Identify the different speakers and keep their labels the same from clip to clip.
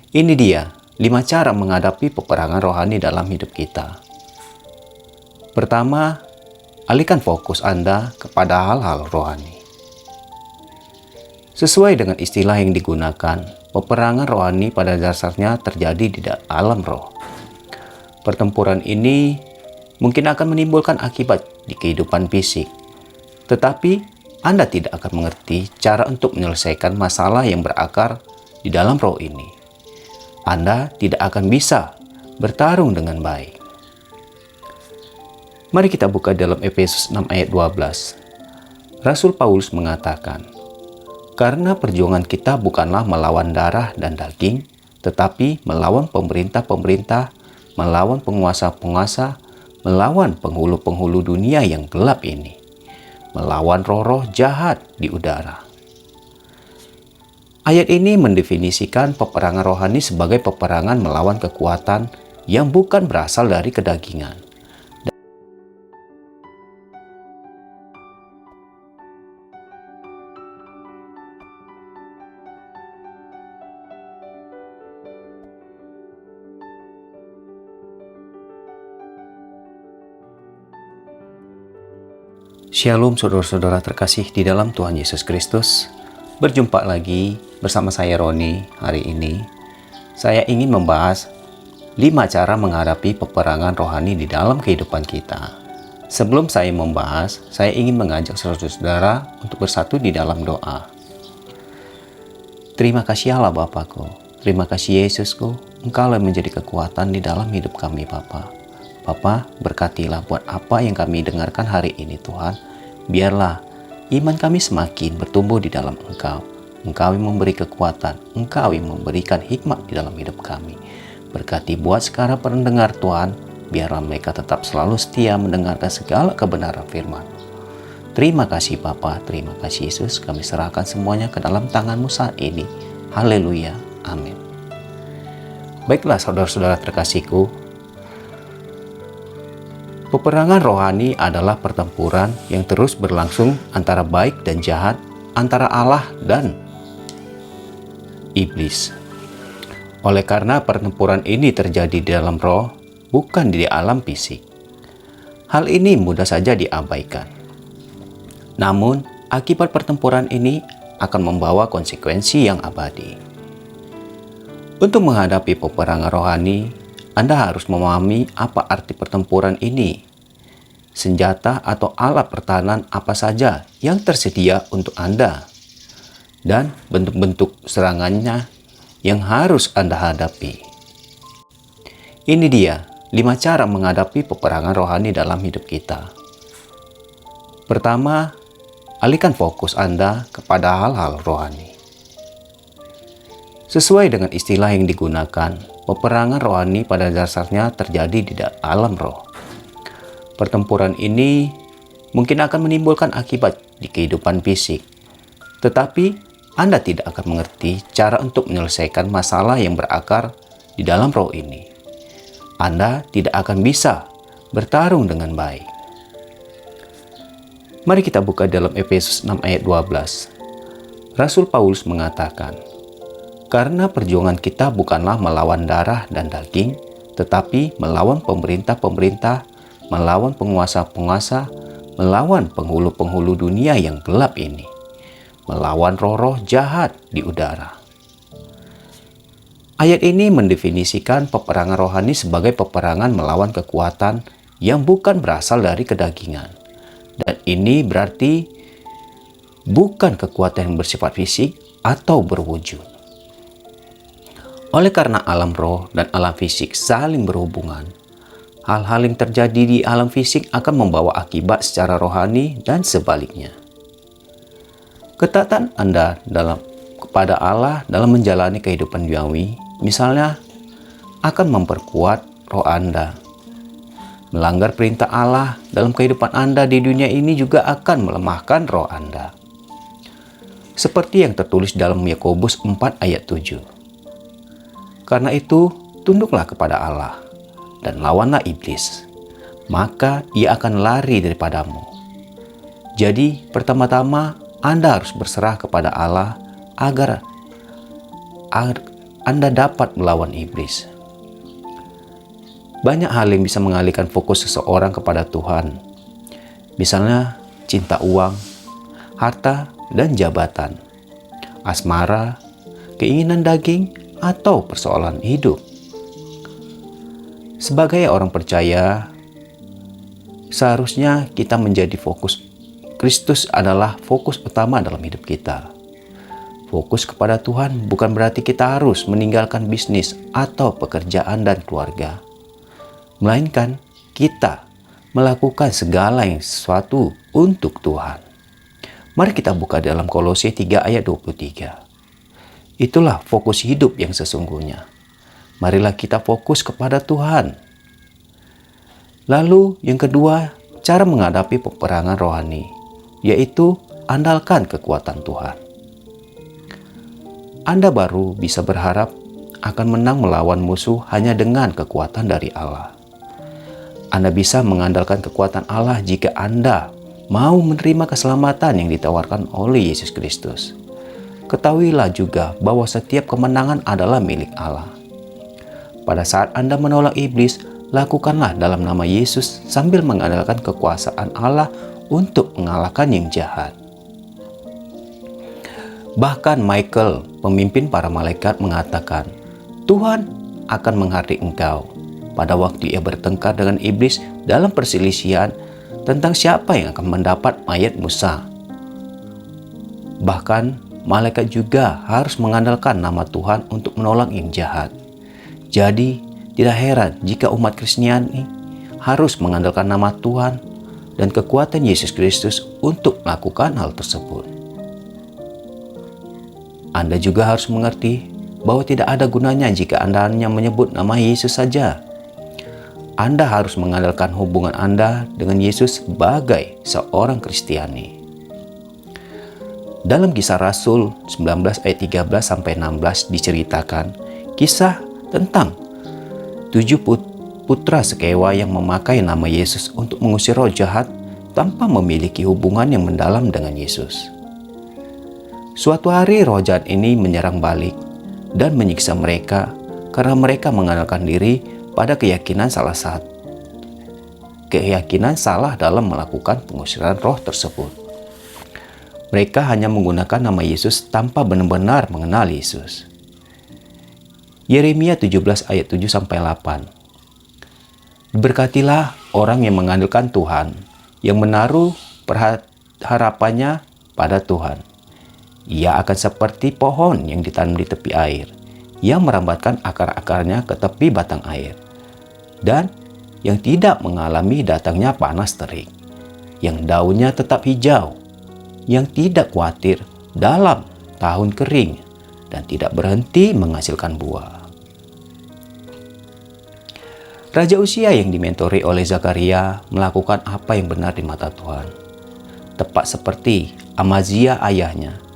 Speaker 1: Ini dia 5 cara menghadapi peperangan rohani dalam hidup kita. Pertama, alihkan fokus Anda kepada hal-hal rohani. Sesuai dengan istilah yang digunakan, peperangan rohani pada dasarnya terjadi di alam roh. Pertempuran ini mungkin akan menimbulkan akibat di kehidupan fisik, tetapi Anda tidak akan mengerti cara untuk menyelesaikan masalah yang berakar di dalam roh ini. Anda tidak akan bisa bertarung dengan baik. Mari kita buka dalam Efesus 6 ayat 12. Rasul Paulus mengatakan, "Karena perjuangan kita bukanlah melawan darah dan daging, tetapi melawan pemerintah-pemerintah, melawan penguasa-penguasa, melawan penghulu-penghulu dunia yang gelap ini, melawan roh-roh jahat di udara." Ayat ini mendefinisikan peperangan rohani sebagai peperangan melawan kekuatan yang bukan berasal dari kedagingan. Shalom saudara-saudara terkasih di dalam Tuhan Yesus Kristus. Berjumpa lagi bersama saya Roni hari ini. Saya ingin membahas 5 cara menghadapi peperangan rohani di dalam kehidupan kita. Sebelum saya membahas, saya ingin mengajak saudara-saudara untuk bersatu di dalam doa. Terima kasih Allah Bapakku, terima kasih Yesusku, Engkaulah menjadi kekuatan di dalam hidup kami Bapa. Bapa, berkatilah buat apa yang kami dengarkan hari ini Tuhan. Biarlah iman kami semakin bertumbuh di dalam Engkau. Engkau yang memberi kekuatan, Engkau yang memberikan hikmat di dalam hidup kami. Berkati buat sekarang pendengar Tuhan, biarlah mereka tetap selalu setia mendengarkan segala kebenaran firman. Terima kasih Bapa, terima kasih Yesus, kami serahkan semuanya ke dalam tangan-Mu saat ini. Haleluya, amin. Baiklah saudara-saudara terkasihku, peperangan rohani adalah pertempuran yang terus berlangsung antara baik dan jahat, antara Allah dan iblis. Oleh karena pertempuran ini terjadi di dalam roh, bukan di alam fisik. Hal ini mudah saja diabaikan. Namun, akibat pertempuran ini akan membawa konsekuensi yang abadi. Untuk menghadapi peperangan rohani, Anda harus memahami apa arti pertempuran ini. Senjata atau alat pertahanan apa saja yang tersedia untuk Anda. Dan bentuk-bentuk serangannya yang harus Anda hadapi. Ini dia 5 cara menghadapi peperangan rohani dalam hidup kita. Pertama, alihkan fokus Anda kepada hal-hal rohani. Sesuai dengan istilah yang digunakan, peperangan rohani pada dasarnya terjadi di alam roh. Pertempuran ini mungkin akan menimbulkan akibat di kehidupan fisik, tetapi Anda tidak akan mengerti cara untuk menyelesaikan masalah yang berakar di dalam roh ini. Anda tidak akan bisa bertarung dengan baik. Mari kita buka dalam Efesus 6 ayat 12. Rasul Paulus mengatakan, "Karena perjuangan kita bukanlah melawan darah dan daging, tetapi melawan pemerintah-pemerintah, melawan penguasa-penguasa, melawan penghulu-penghulu dunia yang gelap ini, melawan roh-roh jahat di udara." Ayat ini mendefinisikan peperangan rohani sebagai peperangan melawan kekuatan yang bukan berasal dari kedagingan. Dan ini berarti bukan kekuatan yang bersifat fisik atau berwujud. Oleh karena alam roh dan alam fisik saling berhubungan, hal-hal yang terjadi di alam fisik akan membawa akibat secara rohani dan sebaliknya. Ketaatan Anda kepada Allah dalam menjalani kehidupan duniawi, misalnya, akan memperkuat roh Anda. Melanggar perintah Allah dalam kehidupan Anda di dunia ini juga akan melemahkan roh Anda. Seperti yang tertulis dalam Yakobus 4 ayat 7. Karena itu, tunduklah kepada Allah dan lawanlah iblis, maka ia akan lari daripadamu. Jadi, pertama-tama Anda harus berserah kepada Allah agar Anda dapat melawan iblis. Banyak hal yang bisa mengalihkan fokus seseorang kepada Tuhan. Misalnya cinta uang, harta dan jabatan, asmara, keinginan daging, atau persoalan hidup. Sebagai orang percaya, seharusnya kita menjadi fokus. Kristus adalah fokus utama dalam hidup kita. Fokus kepada Tuhan bukan berarti kita harus meninggalkan bisnis atau pekerjaan dan keluarga, melainkan kita melakukan segala yang sesuatu untuk Tuhan. Mari kita buka dalam Kolose 3 ayat 23. Itulah fokus hidup yang sesungguhnya. Marilah kita fokus kepada Tuhan. Lalu yang kedua, cara menghadapi peperangan rohani, yaitu andalkan kekuatan Tuhan. Anda baru bisa berharap akan menang melawan musuh hanya dengan kekuatan dari Allah. Anda bisa mengandalkan kekuatan Allah jika Anda mau menerima keselamatan yang ditawarkan oleh Yesus Kristus. Ketahuilah juga bahwa setiap kemenangan adalah milik Allah. Pada saat Anda menolak iblis, lakukanlah dalam nama Yesus sambil mengandalkan kekuasaan Allah untuk mengalahkan yang jahat. Bahkan Michael, pemimpin para malaikat, mengatakan, Tuhan akan menghardik engkau pada waktu ia bertengkar dengan iblis dalam perselisihan tentang siapa yang akan mendapat mayat Musa. Bahkan malaikat juga harus mengandalkan nama Tuhan untuk menolak yang jahat. Jadi tidak heran jika umat Kristiani harus mengandalkan nama Tuhan dan kekuatan Yesus Kristus untuk melakukan hal tersebut. Anda juga harus mengerti bahwa tidak ada gunanya jika Anda hanya menyebut nama Yesus saja. Anda harus mengandalkan hubungan Anda dengan Yesus sebagai seorang Kristiani. Dalam Kisah Rasul 19 ayat 13-16 diceritakan kisah tentang 7 putra Skewa yang memakai nama Yesus untuk mengusir roh jahat tanpa memiliki hubungan yang mendalam dengan Yesus. Suatu hari roh jahat ini menyerang balik dan menyiksa mereka karena mereka mengandalkan diri pada keyakinan salah dalam melakukan pengusiran roh tersebut. Mereka hanya menggunakan nama Yesus tanpa benar-benar mengenal Yesus. Yeremia 17 ayat 7-8. Berkatilah orang yang mengandalkan Tuhan, yang menaruh harapannya pada Tuhan. Ia akan seperti pohon yang ditanam di tepi air, yang merambatkan akar-akarnya ke tepi batang air, dan yang tidak mengalami datangnya panas terik, yang daunnya tetap hijau, yang tidak khawatir dalam tahun kering, dan tidak berhenti menghasilkan buah. Raja Uzia yang dimentori oleh Zakaria melakukan apa yang benar di mata Tuhan, tepat seperti Amazia ayahnya,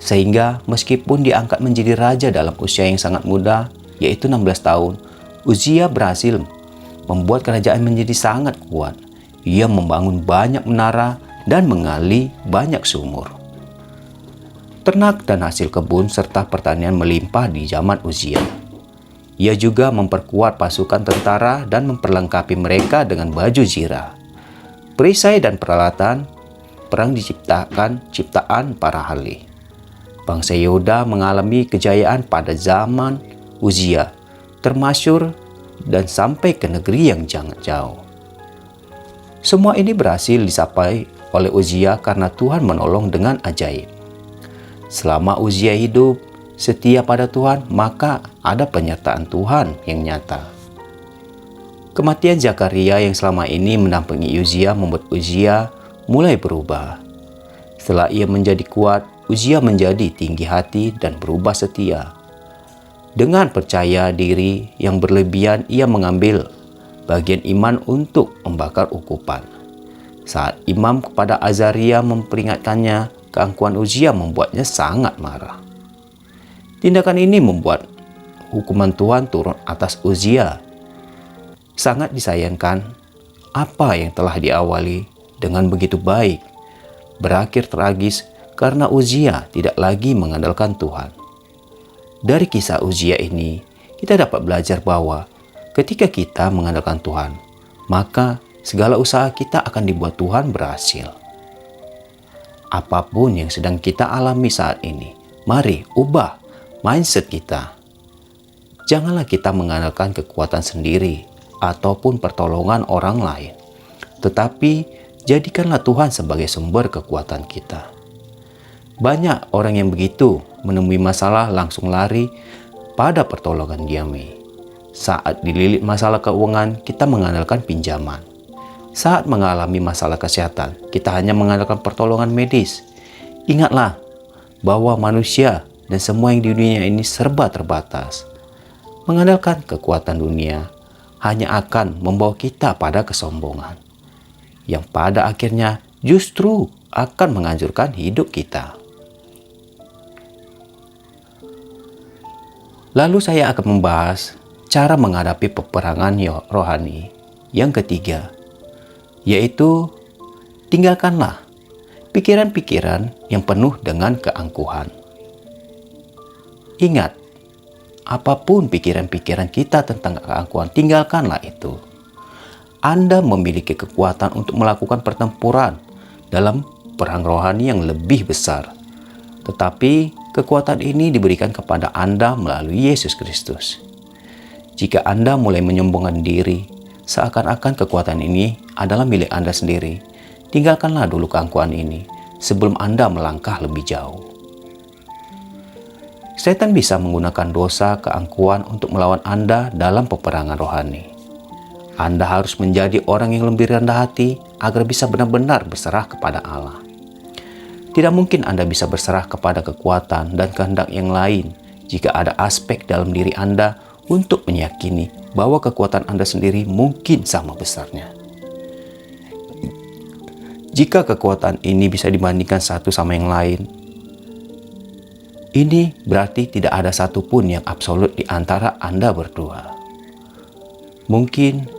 Speaker 1: sehingga meskipun diangkat menjadi raja dalam usia yang sangat muda, yaitu 16 tahun, Uzia berhasil membuat kerajaan menjadi sangat kuat. Ia membangun banyak menara dan menggali banyak sumur. Ternak dan hasil kebun serta pertanian melimpah di zaman Uzia. Ia juga memperkuat pasukan tentara dan memperlengkapi mereka dengan baju zirah, perisai dan peralatan perang ciptaan para ahli. Bangsa Yehuda mengalami kejayaan pada zaman Uzia, termasyur dan sampai ke negeri yang sangat jauh. Semua ini berhasil dicapai oleh Uzia karena Tuhan menolong dengan ajaib. Selama Uzia hidup setia pada Tuhan, maka ada penyertaan Tuhan yang nyata. Kematian Zakaria yang selama ini mendampingi Uzia membuat Uzia mulai berubah. Setelah ia menjadi kuat, Uzia menjadi tinggi hati dan berubah setia. Dengan percaya diri yang berlebihan, ia mengambil bagian iman untuk membakar ukupan. Saat imam kepada Azaria memperingatkannya, keangkuhan Uzia membuatnya sangat marah. Tindakan ini membuat hukuman Tuhan turun atas Uzia. Sangat disayangkan, apa yang telah diawali dengan begitu baik berakhir tragis karena Uzia tidak lagi mengandalkan Tuhan. Dari kisah Uzia ini, kita dapat belajar bahwa ketika kita mengandalkan Tuhan, maka segala usaha kita akan dibuat Tuhan berhasil. Apapun yang sedang kita alami saat ini, mari ubah mindset kita. Janganlah kita mengandalkan kekuatan sendiri ataupun pertolongan orang lain, tetapi jadikanlah Tuhan sebagai sumber kekuatan kita. Banyak orang yang begitu menemui masalah langsung lari pada pertolongan Yahweh. Saat dililit masalah keuangan, kita mengandalkan pinjaman. Saat mengalami masalah kesehatan, kita hanya mengandalkan pertolongan medis. Ingatlah bahwa manusia dan semua yang di dunia ini serba terbatas. Mengandalkan kekuatan dunia hanya akan membawa kita pada kesombongan, yang pada akhirnya justru akan menghancurkan hidup kita. Lalu saya akan membahas cara menghadapi peperangan rohani yang ketiga, yaitu tinggalkanlah pikiran-pikiran yang penuh dengan keangkuhan. Ingat, apapun pikiran-pikiran kita tentang keangkuhan, tinggalkanlah itu. Anda memiliki kekuatan untuk melakukan pertempuran dalam perang rohani yang lebih besar. Tetapi kekuatan ini diberikan kepada Anda melalui Yesus Kristus. Jika Anda mulai menyombongkan diri, seakan-akan kekuatan ini adalah milik Anda sendiri, tinggalkanlah dulu keangkuhan ini sebelum Anda melangkah lebih jauh. Setan bisa menggunakan dosa keangkuhan untuk melawan Anda dalam peperangan rohani. Anda harus menjadi orang yang lebih rendah hati agar bisa benar-benar berserah kepada Allah. Tidak mungkin Anda bisa berserah kepada kekuatan dan kehendak yang lain jika ada aspek dalam diri Anda untuk meyakini bahwa kekuatan Anda sendiri mungkin sama besarnya. Jika kekuatan ini bisa dibandingkan satu sama yang lain, ini berarti tidak ada satupun yang absolut di antara Anda berdua. Mungkin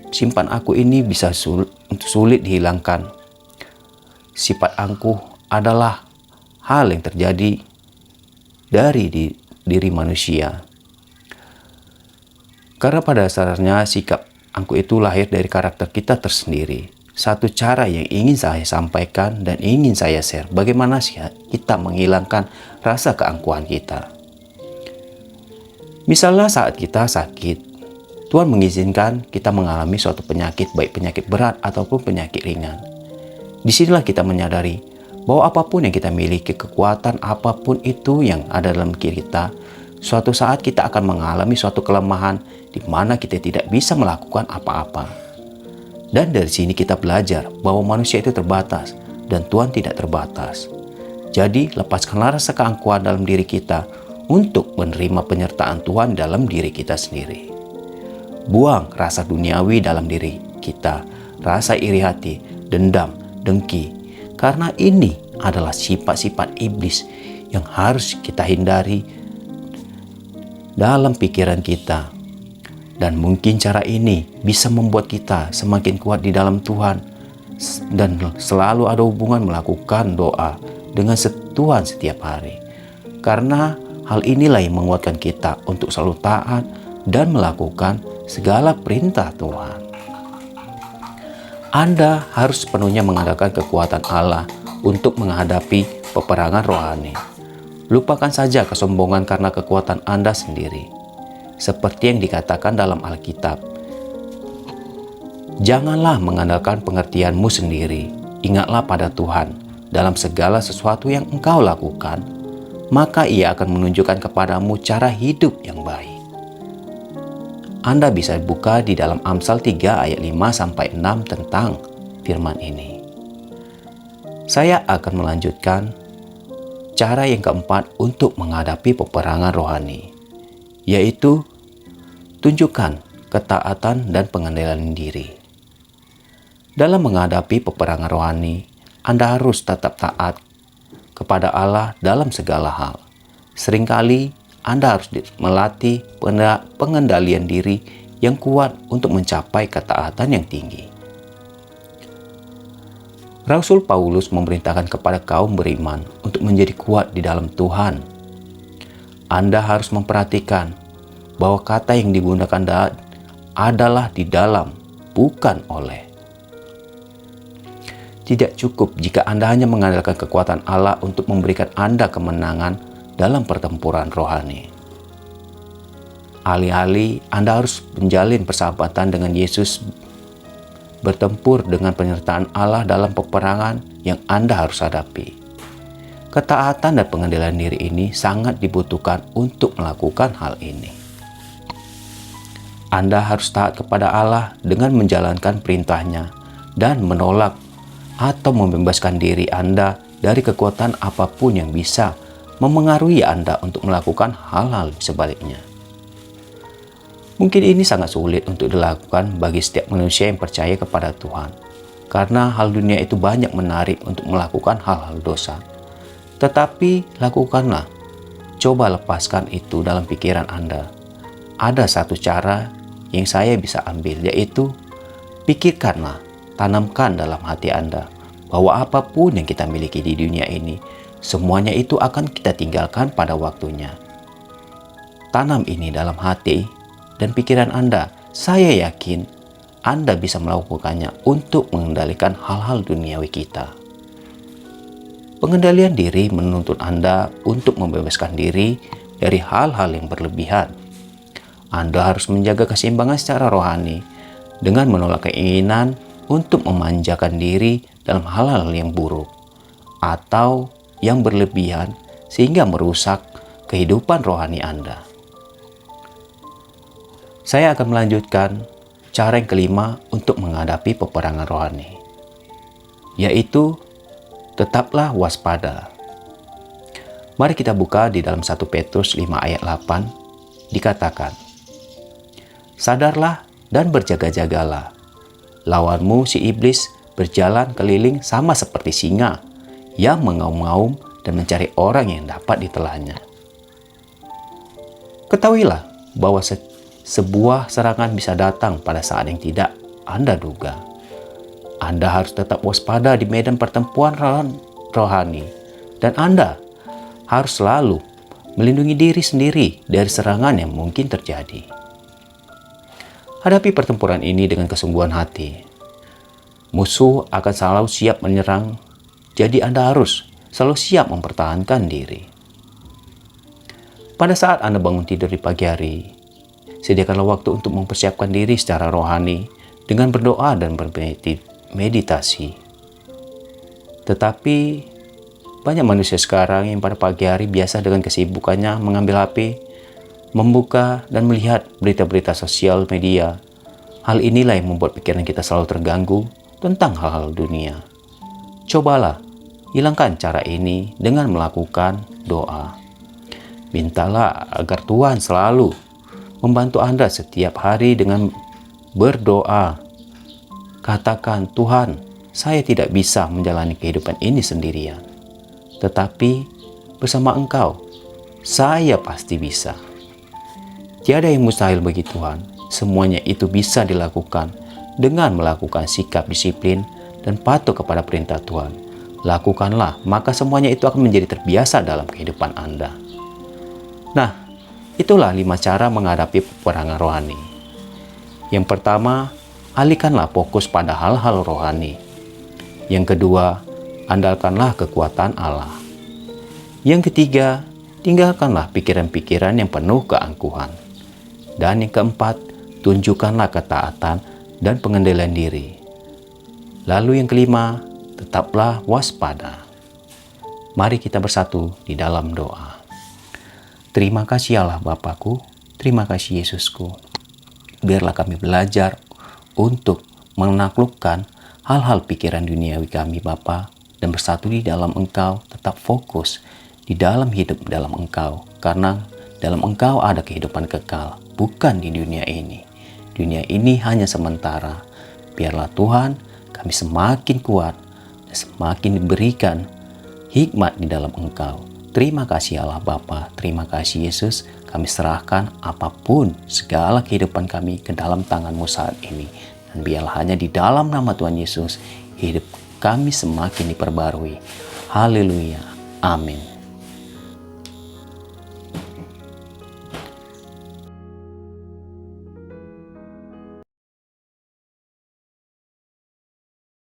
Speaker 1: simpan aku ini bisa sulit dihilangkan. Sifat angkuh adalah hal yang terjadi dari diri manusia. Karena pada dasarnya sikap angkuh itu lahir dari karakter kita tersendiri. Satu cara yang ingin saya sampaikan dan ingin saya share, bagaimana sih kita menghilangkan rasa keangkuhan kita. Misalnya saat kita sakit, Tuhan mengizinkan kita mengalami suatu penyakit, baik penyakit berat ataupun penyakit ringan. Disinilah kita menyadari bahwa apapun yang kita miliki, kekuatan apapun itu yang ada dalam diri kita, suatu saat kita akan mengalami suatu kelemahan di mana kita tidak bisa melakukan apa-apa. Dan dari sini kita belajar bahwa manusia itu terbatas dan Tuhan tidak terbatas. Jadi lepaskanlah rasa keangkuhan dalam diri kita untuk menerima penyertaan Tuhan dalam diri kita sendiri. Buang rasa duniawi dalam diri kita, rasa iri hati, dendam, dengki, karena ini adalah sifat-sifat iblis yang harus kita hindari dalam pikiran kita. Dan mungkin cara ini bisa membuat kita semakin kuat di dalam Tuhan dan selalu ada hubungan melakukan doa dengan Tuhan setiap hari. Karena hal inilah yang menguatkan kita untuk selalu taat dan melakukan segala perintah Tuhan. Anda harus sepenuhnya mengandalkan kekuatan Allah untuk menghadapi peperangan rohani. Lupakan saja kesombongan karena kekuatan Anda sendiri. Seperti yang dikatakan dalam Alkitab, janganlah mengandalkan pengertianmu sendiri. Ingatlah pada Tuhan dalam segala sesuatu yang engkau lakukan, maka Ia akan menunjukkan kepadamu cara hidup yang baik. Anda bisa buka di dalam Amsal 3 ayat 5-6 tentang firman ini. Saya akan melanjutkan cara yang keempat untuk menghadapi peperangan rohani, yaitu tunjukkan ketaatan dan pengendalian diri. Dalam menghadapi peperangan rohani, Anda harus tetap taat kepada Allah dalam segala hal. Seringkali Anda harus melatih pengendalian diri yang kuat untuk mencapai ketaatan yang tinggi. Rasul Paulus memerintahkan kepada kaum beriman untuk menjadi kuat di dalam Tuhan. Anda harus memperhatikan bahwa kata yang digunakan adalah di dalam, bukan oleh. Tidak cukup jika Anda hanya mengandalkan kekuatan Allah untuk memberikan Anda kemenangan dalam pertempuran rohani. Alih-alih Anda harus menjalin persahabatan dengan Yesus, bertempur dengan penyertaan Allah dalam peperangan yang Anda harus hadapi. Ketaatan dan pengendalian diri ini sangat dibutuhkan untuk melakukan hal ini. Anda harus taat kepada Allah dengan menjalankan perintah-Nya dan menolak atau membebaskan diri Anda dari kekuatan apapun yang bisa memengaruhi Anda untuk melakukan hal-hal sebaliknya. Mungkin ini sangat sulit untuk dilakukan bagi setiap manusia yang percaya kepada Tuhan, karena hal dunia itu banyak menarik untuk melakukan hal-hal dosa. Tetapi lakukanlah, coba lepaskan itu dalam pikiran Anda. Ada satu cara yang saya bisa ambil, yaitu pikirkanlah, tanamkan dalam hati Anda bahwa apapun yang kita miliki di dunia ini, semuanya itu akan kita tinggalkan pada waktunya. Tanam ini dalam hati dan pikiran Anda. Saya yakin Anda bisa melakukannya untuk mengendalikan hal-hal duniawi kita. Pengendalian diri menuntut Anda untuk membebaskan diri dari hal-hal yang berlebihan. Anda harus menjaga keseimbangan secara rohani dengan menolak keinginan untuk memanjakan diri dalam hal-hal yang buruk atau yang berlebihan sehingga merusak kehidupan rohani Anda. Saya akan melanjutkan cara yang kelima untuk menghadapi peperangan rohani, yaitu tetaplah waspada. Mari kita buka di dalam 1 Petrus 5 ayat 8, dikatakan, "Sadarlah dan berjaga-jagalah. Lawanmu si iblis berjalan keliling sama seperti singa yang mengaum-ngaum dan mencari orang yang dapat ditelannya." Ketahuilah bahwa sebuah serangan bisa datang pada saat yang tidak Anda duga. Anda harus tetap waspada di medan pertempuran rohani, dan Anda harus selalu melindungi diri sendiri dari serangan yang mungkin terjadi. Hadapi pertempuran ini dengan kesungguhan hati. Musuh akan selalu siap menyerang, jadi Anda harus selalu siap mempertahankan diri. Pada saat Anda bangun tidur di pagi hari, sediakanlah waktu untuk mempersiapkan diri secara rohani dengan berdoa dan meditasi. Tetapi banyak manusia sekarang yang pada pagi hari biasa dengan kesibukannya mengambil HP, membuka dan melihat berita-berita sosial media. Hal inilah yang membuat pikiran kita selalu terganggu tentang hal-hal dunia. Cobalah hilangkan cara ini dengan melakukan doa. Mintalah agar Tuhan selalu membantu Anda setiap hari dengan berdoa. Katakan, "Tuhan, saya tidak bisa menjalani kehidupan ini sendirian. Tetapi bersama Engkau, saya pasti bisa." Tiada yang mustahil bagi Tuhan. Semuanya itu bisa dilakukan dengan melakukan sikap disiplin dan patuh kepada perintah Tuhan. Lakukanlah, maka semuanya itu akan menjadi terbiasa dalam kehidupan Anda. Nah, itulah 5 cara menghadapi peperangan rohani. Yang pertama, alihkanlah fokus pada hal-hal rohani. Yang kedua, andalkanlah kekuatan Allah. Yang ketiga, tinggalkanlah pikiran-pikiran yang penuh keangkuhan. Dan yang keempat, tunjukkanlah ketaatan dan pengendalian diri. Lalu yang kelima, tetaplah waspada. Mari kita bersatu di dalam doa. Terima kasih Allah Bapakku, terima kasih Yesusku. Biarlah kami belajar untuk menaklukkan hal-hal pikiran duniawi kami Bapa, dan bersatu di dalam Engkau, tetap fokus di dalam hidup dalam Engkau, karena dalam Engkau ada kehidupan kekal, bukan di dunia ini. Dunia ini hanya sementara. Biarlah Tuhan kami semakin kuat dan semakin diberikan hikmat di dalam Engkau. Terima kasih Allah Bapa, terima kasih Yesus. Kami serahkan apapun segala kehidupan kami ke dalam tangan-Mu saat ini. Dan biarlah hanya di dalam nama Tuhan Yesus hidup kami semakin diperbarui. Haleluya. Amin.